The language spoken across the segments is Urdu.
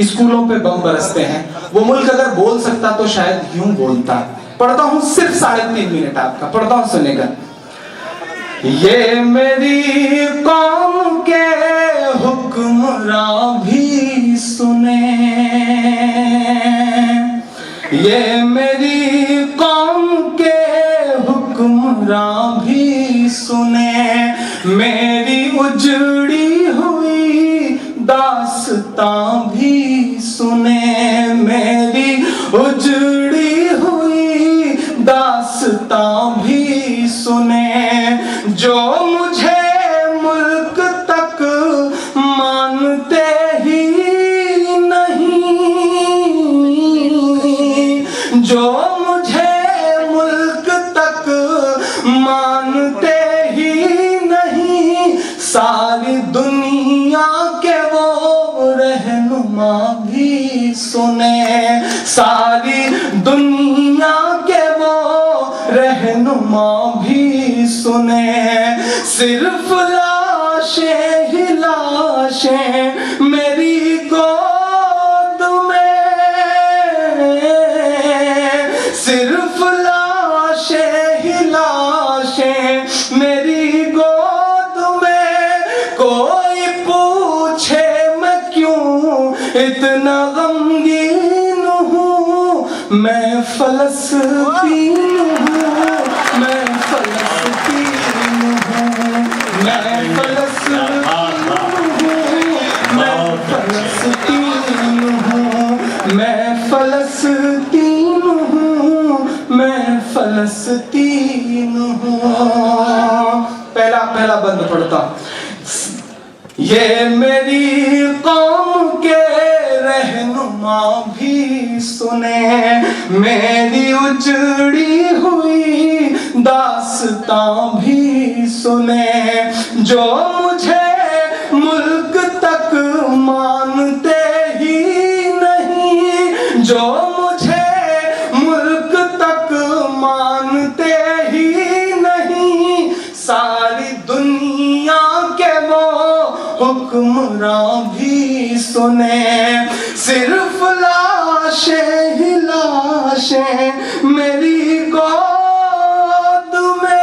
اسکولوں پہ بم برستے ہیں. وہ ملک اگر بول سکتا تو شاید یوں بولتا. پڑھتا ہوں صرف 3.5 منٹ آپ کا, پڑھتا ہوں, سنے گا. یہ میری قوم کے حکمراں بھی سنیں, یہ میری قوم کے حکمراں بھی سنیں, میری اجڑی ہوئی داستان بھی سنیں, میری اجڑی ہوئی داستان بھی سنیں, جو مجھے ملک تک مانتے ہی نہیں, جو مجھے ملک تک مانتے ہی نہیں, ساری دنیا کے وہ رہنما بھی سنیں, ساری دنیا کے وہ رہنما بھی سنیں, صرف لاشیں ہی لاشیں میری گود میں, صرف لاشیں ہی لاشیں میری گود میں, کوئی پوچھے میں کیوں اتنا غمگین ہوں, میں فلسطین ہوں, میں فلسطین ہوں, میں فلسطین ہوں, میں فلسطین ہوں, میں فلسطین ہوں, میں فلسطین ہوں. پہلا بند پڑھتا ہوں. یہ میری قوم کے رہنما بھی سنیں, میری اجڑی ہوئی داستان بھی سنیں, جو مجھے ملک تک مانتے ہی نہیں, جو مجھے ملک تک مانتے ہی نہیں, ساری دنیا کے وہ حکمراں بھی سنیں, صرف لاشیں ہی لاشیں میری گود میں,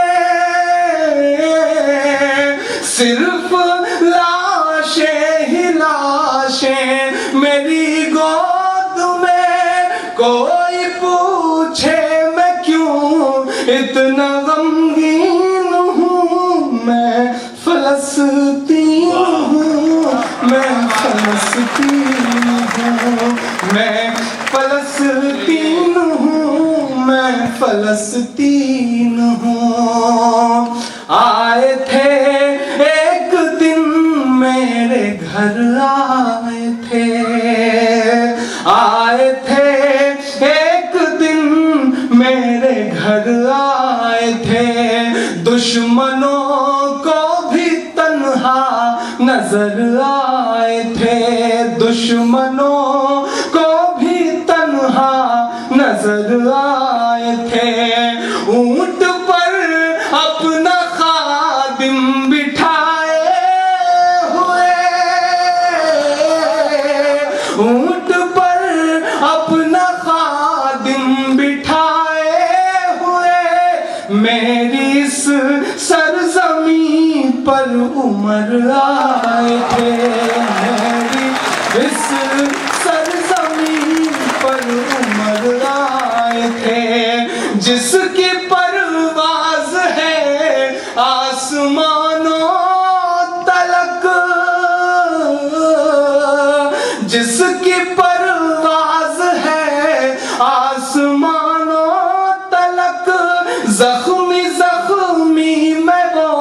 صرف لاشیں ہی لاشیں میری گود میں, کوئی پوچھے میں کیوں اتنا غمگین ہوں, میں فلسطین ہوں, میں فلسطین ہوں, میں فلسطین ہوں, میں فلسطین ہوں. آئے تھے ایک دن میرے گھر, آئے تھے, آئے تھے ایک دن میرے گھر, آئے تھے, دشمنوں کو بھی تنہا نظر آئے تھے, دشمنوں کو بھی تنہا نظر آئے تھے, اونٹ پر اپنا خادم بٹھائے ہوئے, اونٹ پر اپنا خادم بٹھائے ہوئے, میری اس سرزمین پر عمر آئے تھے, میری اس سرزمین پر عمر آئے تھے, جس کی پرواز ہے آسمانوں تلک, جس کی پرواز ہے آسمانوں تلک, زخمی زخمی میں وہ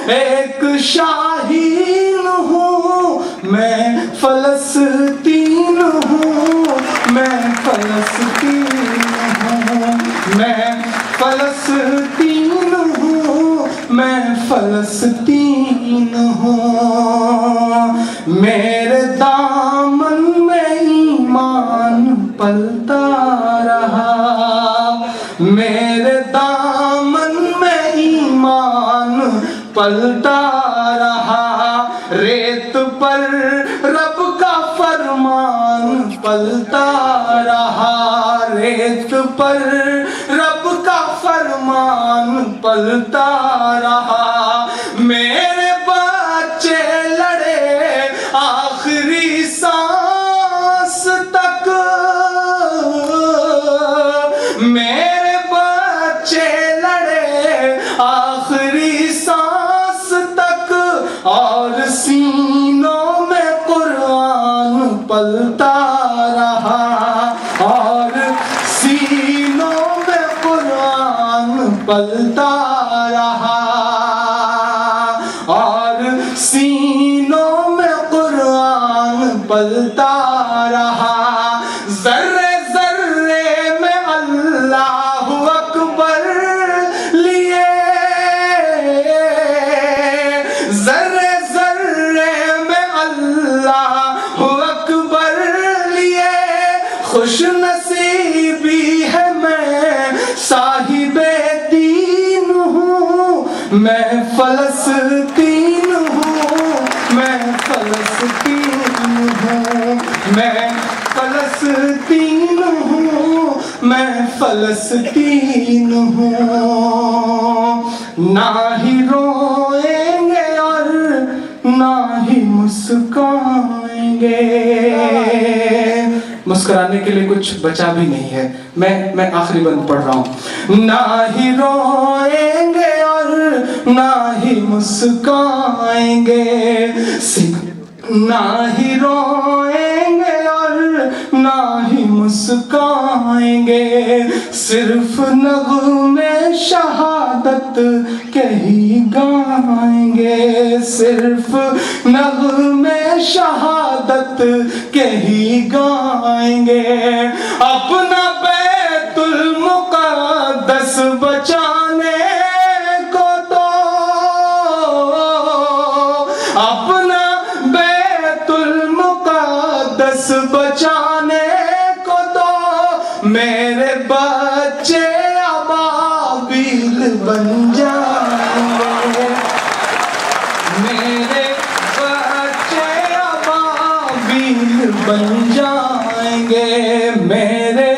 ایک شاہین ہوں, میں فلسطین ہوں, میں فلسطین ہوں, میں فلسطین ہوں, میں فلسطین ہوں. میرے دامن میں ایمان پلتا رہا, میرے دامن میں ایمان پلتا رہا, ریت پر رب کا فرمان پلتا رہا، ریت پر رب کا فرمان پلتا رہا، میرے بچے لڑے آخری سانس تک، میرے بچے لڑے آخری سانس تک، اور سینوں میں قرآن پلتا رہا، اور سینوں میں قرآن پلتا رہا، اور سینوں میں قرآن پلتا رہا، ذرے ذرے میں اللہ اکبر لیے، ذرے ذرے میں اللہ اکبر لیے، خوش نصیبی ہے میں صاحب دین ہوں، میں فلسطین ہوں، میں فلسطین ہوں، میں فلسطین ہوں، میں فلسطین ہوں، نہ ہی روئیں گے اور نہ ہی مسکرائیں گے، مسکرانے کے لیے کچھ بچا بھی نہیں ہے، میں آخری بند پڑھ رہا ہوں، نہ ہی روئیں گے اور نہ ہی مسکرائیں گے، نہ ہی روئیں گے اور نہ ہی مسکرائیں گے، صرف نغمے شہادت کے ہی گائیں گے، صرف نغمے شہادت کے ہی گائیں گے، اپنا بیت المقدس بچانے کو تو، اپنا بیت المقدس بچانے کو تو، میرے بچے ابابیل بن جائیں گے، میرے بچے ابابیل بن جائیں گے، میرے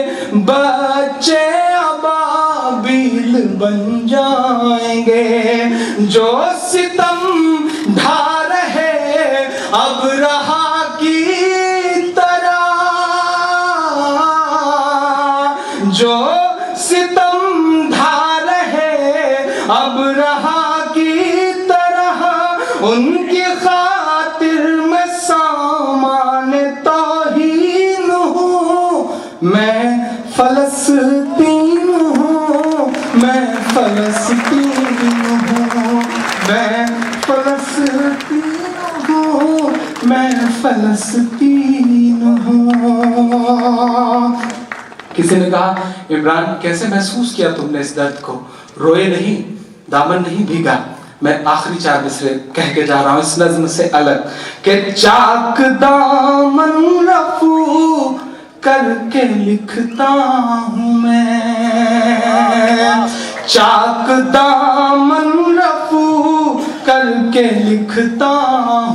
بچے ابابیل بن جائیں گے، جو ستم ڈھا رہے اب رہا کی طرح، جو ستم ڈھا رہے اب رہا کی طرح، ان کی خاطر میں سامان توہین ہوں، میں فلسطین ہوں، میں فلسطین ہوں، میں فلسطین ہوں، میں فلسطین ہوں۔ کسی نے کہا عمران کیسے محسوس کیا تم نے اس درد کو؟ روئے نہیں، دامن نہیں بھیگا۔ میں آخری 4 مصرے کہہ کے جا رہا ہوں اس نظم سے الگ، کہ چاک دامن رفو کر کے لکھتا ہوں میں، چاک دامن رفو کر کے لکھتا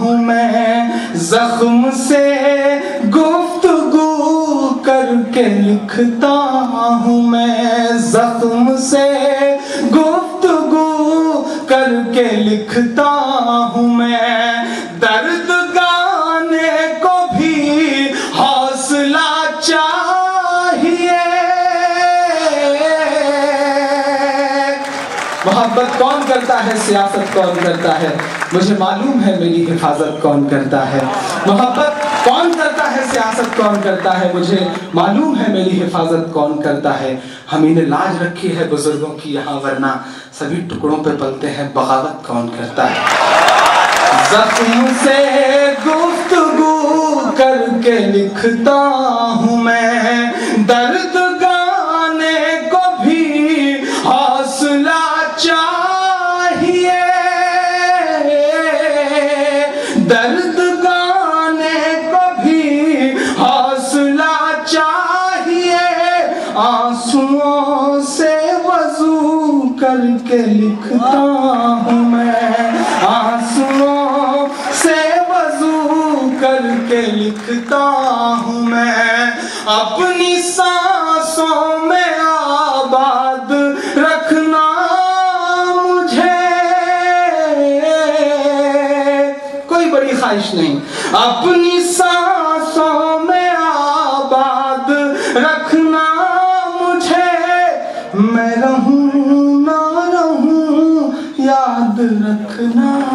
ہوں میں، زخم سے گفتگو کر کے لکھتا ہوں میں، زخم سے گفتگو کر کے لکھتا ہوں میں، درد گانے کو بھی حوصلہ چاہیے، محبت کون کرتا ہے، سیاست کون کرتا ہے، مجھے معلوم ہے میری حفاظت کون کرتا ہے، محبت کون کرتا ہے، سیاست کون کرتا ہے، مجھے معلوم ہے میری حفاظت کون کرتا ہے، ہم نے لاج رکھی ہے بزرگوں کی یہاں، ورنہ سبھی ٹکڑوں پہ پلتے ہیں، بغاوت کون کرتا ہے، زخم سے گفتگو کر کے لکھتا ہوں میں، درد گانے کو بھی حوصلہ چاہیے، درد گانے کو بھی حوصلہ چاہیے، آنسوؤں سے وضو کر کے لکھتا ہوں میں، آنسوؤں سے وضو کر کے لکھتا ہوں میں، اپنی سانسوں میں آباد رکھنا مجھے، کوئی بڑی خواہش نہیں، اپنی سانسوں میں آباد رکھنا مجھے، میں رہوں نہ رہوں یاد رکھنا